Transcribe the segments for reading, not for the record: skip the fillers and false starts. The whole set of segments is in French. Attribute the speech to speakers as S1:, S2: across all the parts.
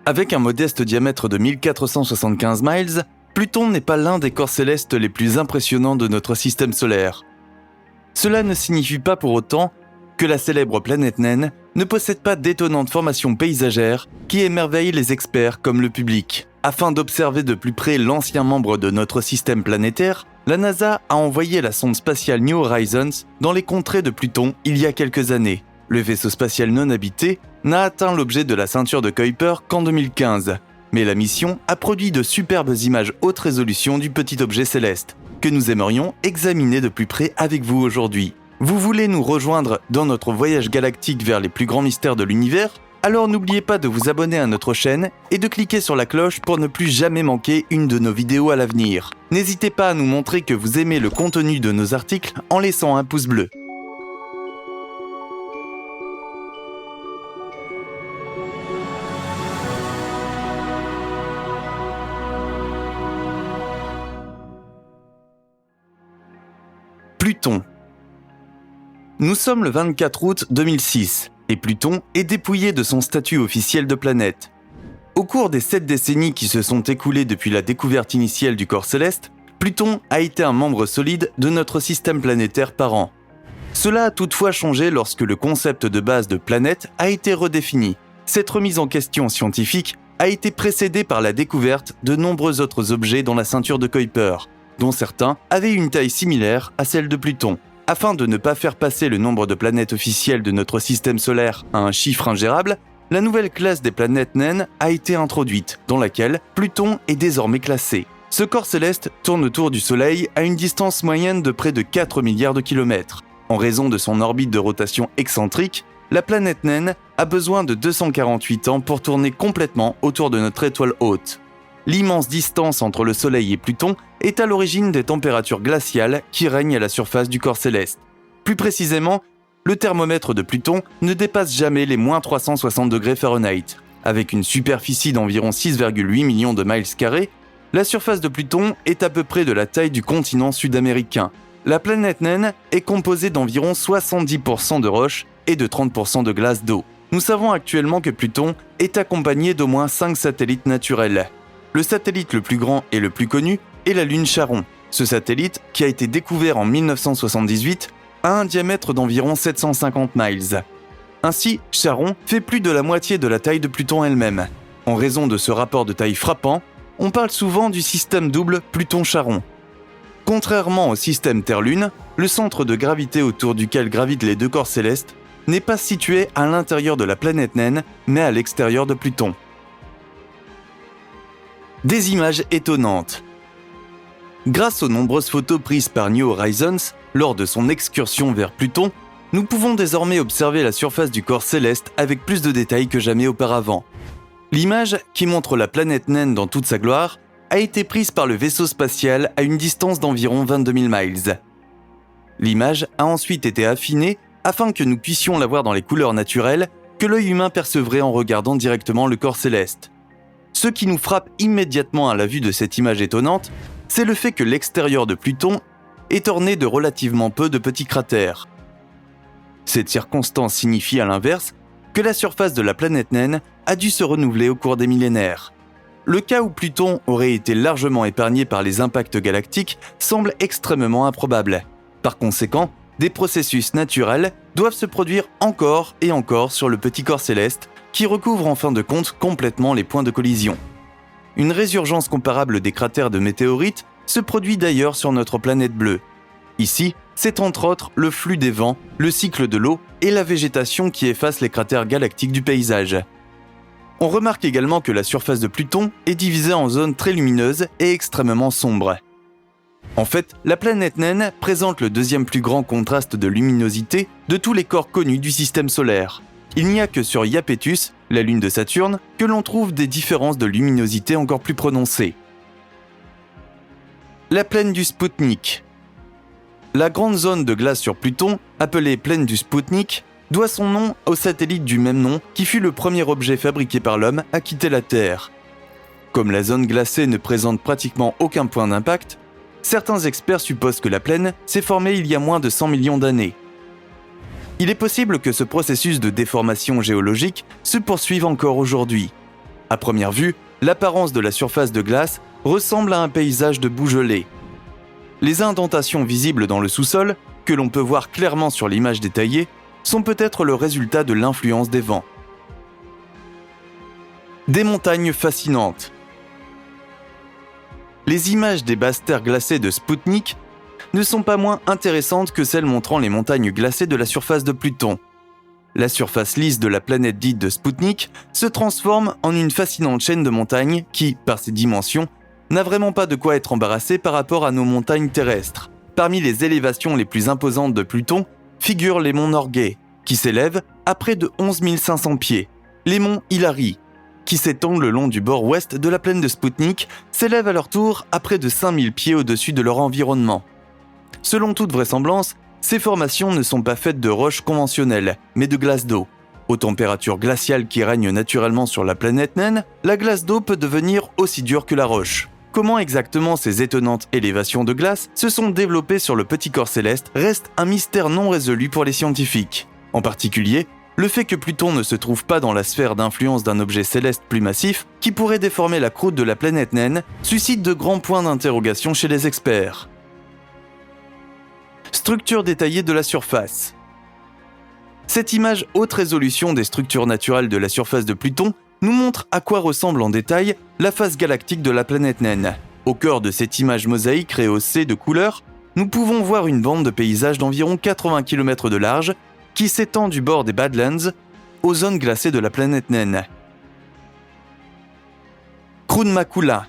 S1: Avec un modeste diamètre de 1475 miles, Pluton n'est pas l'un des corps célestes les plus impressionnants de notre système solaire. Cela ne signifie pas pour autant que la célèbre planète naine ne possède pas d'étonnantes formations paysagères qui émerveillent les experts comme le public. Afin d'observer de plus près l'ancien membre de notre système planétaire, la NASA a envoyé la sonde spatiale New Horizons dans les contrées de Pluton il y a quelques années. Le vaisseau spatial non habité n'a atteint l'objet de la ceinture de Kuiper qu'en 2015, mais la mission a produit de superbes images haute résolution du petit objet céleste, que nous aimerions examiner de plus près avec vous aujourd'hui. Vous voulez nous rejoindre dans notre voyage galactique vers les plus grands mystères de l'univers ? Alors n'oubliez pas de vous abonner à notre chaîne et de cliquer sur la cloche pour ne plus jamais manquer une de nos vidéos à l'avenir. N'hésitez pas à nous montrer que vous aimez le contenu de nos articles en laissant un pouce bleu. Pluton. Nous sommes le 24 août 2006 et Pluton est dépouillé de son statut officiel de planète. Au cours des 7 décennies qui se sont écoulées depuis la découverte initiale du corps céleste, Pluton a été un membre solide de notre système planétaire parent. Cela a toutefois changé lorsque le concept de base de planète a été redéfini. Cette remise en question scientifique a été précédée par la découverte de nombreux autres objets dans la ceinture de Kuiper, dont certains avaient une taille similaire à celle de Pluton. Afin de ne pas faire passer le nombre de planètes officielles de notre système solaire à un chiffre ingérable, la nouvelle classe des planètes naines a été introduite, dans laquelle Pluton est désormais classé. Ce corps céleste tourne autour du Soleil à une distance moyenne de près de 4 milliards de kilomètres. En raison de son orbite de rotation excentrique, la planète naine a besoin de 248 ans pour tourner complètement autour de notre étoile hôte. L'immense distance entre le Soleil et Pluton est à l'origine des températures glaciales qui règnent à la surface du corps céleste. Plus précisément, le thermomètre de Pluton ne dépasse jamais les moins 360 degrés Fahrenheit. Avec une superficie d'environ 6,8 millions de miles carrés, la surface de Pluton est à peu près de la taille du continent sud-américain. La planète naine est composée d'environ 70% de roches et de 30% de glace d'eau. Nous savons actuellement que Pluton est accompagné d'au moins 5 satellites naturels. Le satellite le plus grand et le plus connu est la Lune Charon. Ce satellite, qui a été découvert en 1978, a un diamètre d'environ 750 miles. Ainsi, Charon fait plus de la moitié de la taille de Pluton elle-même. En raison de ce rapport de taille frappant, on parle souvent du système double Pluton-Charon. Contrairement au système Terre-Lune, le centre de gravité autour duquel gravitent les deux corps célestes n'est pas situé à l'intérieur de la planète naine, mais à l'extérieur de Pluton. Des images étonnantes. Grâce aux nombreuses photos prises par New Horizons lors de son excursion vers Pluton, nous pouvons désormais observer la surface du corps céleste avec plus de détails que jamais auparavant. L'image, qui montre la planète naine dans toute sa gloire, a été prise par le vaisseau spatial à une distance d'environ 22 000 miles. L'image a ensuite été affinée afin que nous puissions la voir dans les couleurs naturelles que l'œil humain percevrait en regardant directement le corps céleste. Ce qui nous frappe immédiatement à la vue de cette image étonnante, c'est le fait que l'extérieur de Pluton est orné de relativement peu de petits cratères. Cette circonstance signifie à l'inverse que la surface de la planète naine a dû se renouveler au cours des millénaires. Le cas où Pluton aurait été largement épargné par les impacts galactiques semble extrêmement improbable. Par conséquent, des processus naturels doivent se produire encore et encore sur le petit corps céleste qui recouvre en fin de compte complètement les points de collision. Une résurgence comparable des cratères de météorites se produit d'ailleurs sur notre planète bleue. Ici, c'est entre autres le flux des vents, le cycle de l'eau et la végétation qui effacent les cratères galactiques du paysage. On remarque également que la surface de Pluton est divisée en zones très lumineuses et extrêmement sombres. En fait, la planète naine présente le deuxième plus grand contraste de luminosité de tous les corps connus du système solaire. Il n'y a que sur Iapetus, la lune de Saturne, que l'on trouve des différences de luminosité encore plus prononcées. La plaine du Spoutnik. La grande zone de glace sur Pluton, appelée plaine du Spoutnik, doit son nom au satellite du même nom qui fut le premier objet fabriqué par l'homme à quitter la Terre. Comme la zone glacée ne présente pratiquement aucun point d'impact, certains experts supposent que la plaine s'est formée il y a moins de 100 millions d'années. Il est possible que ce processus de déformation géologique se poursuive encore aujourd'hui. À première vue, l'apparence de la surface de glace ressemble à un paysage de boue gelée. Les indentations visibles dans le sous-sol, que l'on peut voir clairement sur l'image détaillée, sont peut-être le résultat de l'influence des vents. Des montagnes fascinantes. Les images des basses terres glacées de Spoutnik ne sont pas moins intéressantes que celles montrant les montagnes glacées de la surface de Pluton. La surface lisse de la planète dite de Spoutnik se transforme en une fascinante chaîne de montagnes qui, par ses dimensions, n'a vraiment pas de quoi être embarrassée par rapport à nos montagnes terrestres. Parmi les élévations les plus imposantes de Pluton figurent les monts Norgay, qui s'élèvent à près de 11 500 pieds. Les monts Hillary, qui s'étendent le long du bord ouest de la plaine de Spoutnik, s'élèvent à leur tour à près de 5000 pieds au-dessus de leur environnement. Selon toute vraisemblance, ces formations ne sont pas faites de roches conventionnelles, mais de glace d'eau. Aux températures glaciales qui règnent naturellement sur la planète naine, la glace d'eau peut devenir aussi dure que la roche. Comment exactement ces étonnantes élévations de glace se sont développées sur le petit corps céleste reste un mystère non résolu pour les scientifiques. En particulier, le fait que Pluton ne se trouve pas dans la sphère d'influence d'un objet céleste plus massif, qui pourrait déformer la croûte de la planète naine, suscite de grands points d'interrogation chez les experts. Structure détaillée de la surface. Cette image haute résolution des structures naturelles de la surface de Pluton nous montre à quoi ressemble en détail la face galactique de la planète naine. Au cœur de cette image mosaïque rehaussée de couleurs, nous pouvons voir une bande de paysage d'environ 80 km de large qui s'étend du bord des Badlands aux zones glacées de la planète naine. Croûte Makula.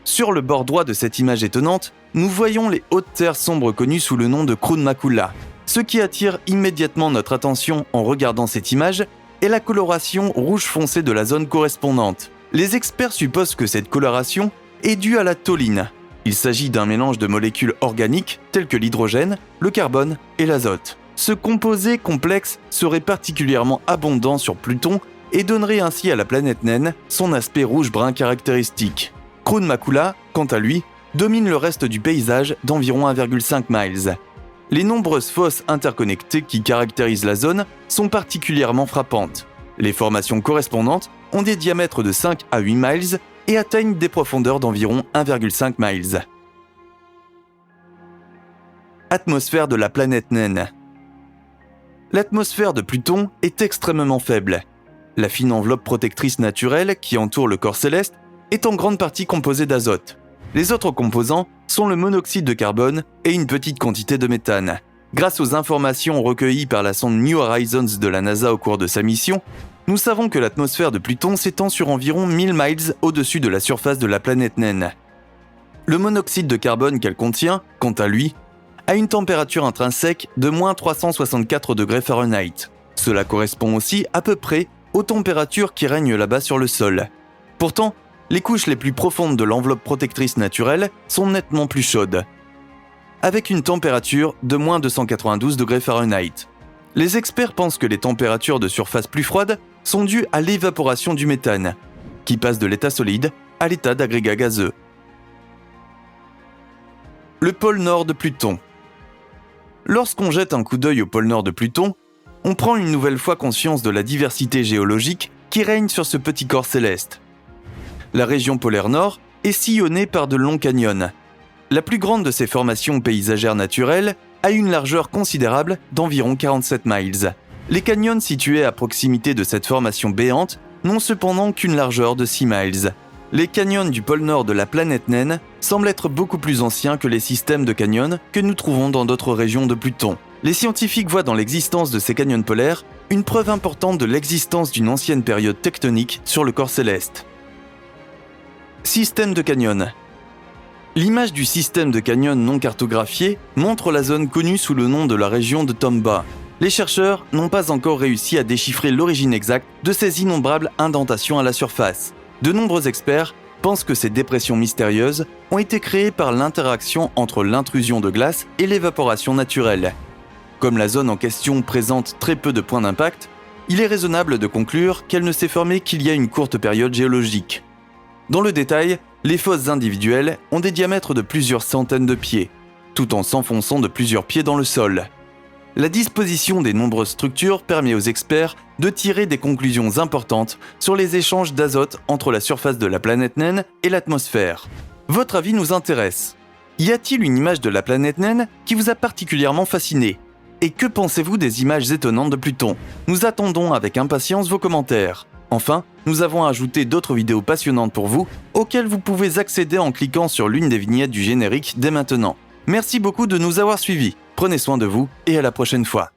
S1: Sur le bord droit de cette image étonnante, nous voyons les hautes terres sombres connues sous le nom de Croûte Makula. Ce qui attire immédiatement notre attention en regardant cette image est la coloration rouge foncé de la zone correspondante. Les experts supposent que cette coloration est due à la tholline. Il s'agit d'un mélange de molécules organiques telles que l'hydrogène, le carbone et l'azote. Ce composé complexe serait particulièrement abondant sur Pluton et donnerait ainsi à la planète naine son aspect rouge-brun caractéristique. Croûte Makula, quant à lui, domine le reste du paysage d'environ 1,5 miles. Les nombreuses fosses interconnectées qui caractérisent la zone sont particulièrement frappantes. Les formations correspondantes ont des diamètres de 5 à 8 miles et atteignent des profondeurs d'environ 1,5 miles. Atmosphère de la planète naine. L'atmosphère de Pluton est extrêmement faible. La fine enveloppe protectrice naturelle qui entoure le corps céleste est en grande partie composée d'azote. Les autres composants sont le monoxyde de carbone et une petite quantité de méthane. Grâce aux informations recueillies par la sonde New Horizons de la NASA au cours de sa mission, nous savons que l'atmosphère de Pluton s'étend sur environ 1000 miles au-dessus de la surface de la planète naine. Le monoxyde de carbone qu'elle contient, quant à lui, a une température intrinsèque de moins 364 degrés Fahrenheit. Cela correspond aussi à peu près aux températures qui règnent là-bas sur le sol. Pourtant, les couches les plus profondes de l'enveloppe protectrice naturelle sont nettement plus chaudes, avec une température de moins 292 degrés Fahrenheit. Les experts pensent que les températures de surface plus froides sont dues à l'évaporation du méthane, qui passe de l'état solide à l'état d'agrégat gazeux. Le pôle nord de Pluton. Lorsqu'on jette un coup d'œil au pôle nord de Pluton, on prend une nouvelle fois conscience de la diversité géologique qui règne sur ce petit corps céleste. La région polaire nord est sillonnée par de longs canyons. La plus grande de ces formations paysagères naturelles a une largeur considérable d'environ 47 miles. Les canyons situés à proximité de cette formation béante n'ont cependant qu'une largeur de 6 miles. Les canyons du pôle nord de la planète naine semblent être beaucoup plus anciens que les systèmes de canyons que nous trouvons dans d'autres régions de Pluton. Les scientifiques voient dans l'existence de ces canyons polaires une preuve importante de l'existence d'une ancienne période tectonique sur le corps céleste. Système de canyons. L'image du système de canyons non cartographié montre la zone connue sous le nom de la région de Tombaugh. Les chercheurs n'ont pas encore réussi à déchiffrer l'origine exacte de ces innombrables indentations à la surface. De nombreux experts pensent que ces dépressions mystérieuses ont été créées par l'interaction entre l'intrusion de glace et l'évaporation naturelle. Comme la zone en question présente très peu de points d'impact, il est raisonnable de conclure qu'elle ne s'est formée qu'il y a une courte période géologique. Dans le détail, les fosses individuelles ont des diamètres de plusieurs centaines de pieds, tout en s'enfonçant de plusieurs pieds dans le sol. La disposition des nombreuses structures permet aux experts de tirer des conclusions importantes sur les échanges d'azote entre la surface de la planète naine et l'atmosphère. Votre avis nous intéresse. Y a-t-il une image de la planète naine qui vous a particulièrement fasciné ? Et que pensez-vous des images étonnantes de Pluton ? Nous attendons avec impatience vos commentaires. Enfin, nous avons ajouté d'autres vidéos passionnantes pour vous, auxquelles vous pouvez accéder en cliquant sur l'une des vignettes du générique dès maintenant. Merci beaucoup de nous avoir suivis. Prenez soin de vous et à la prochaine fois.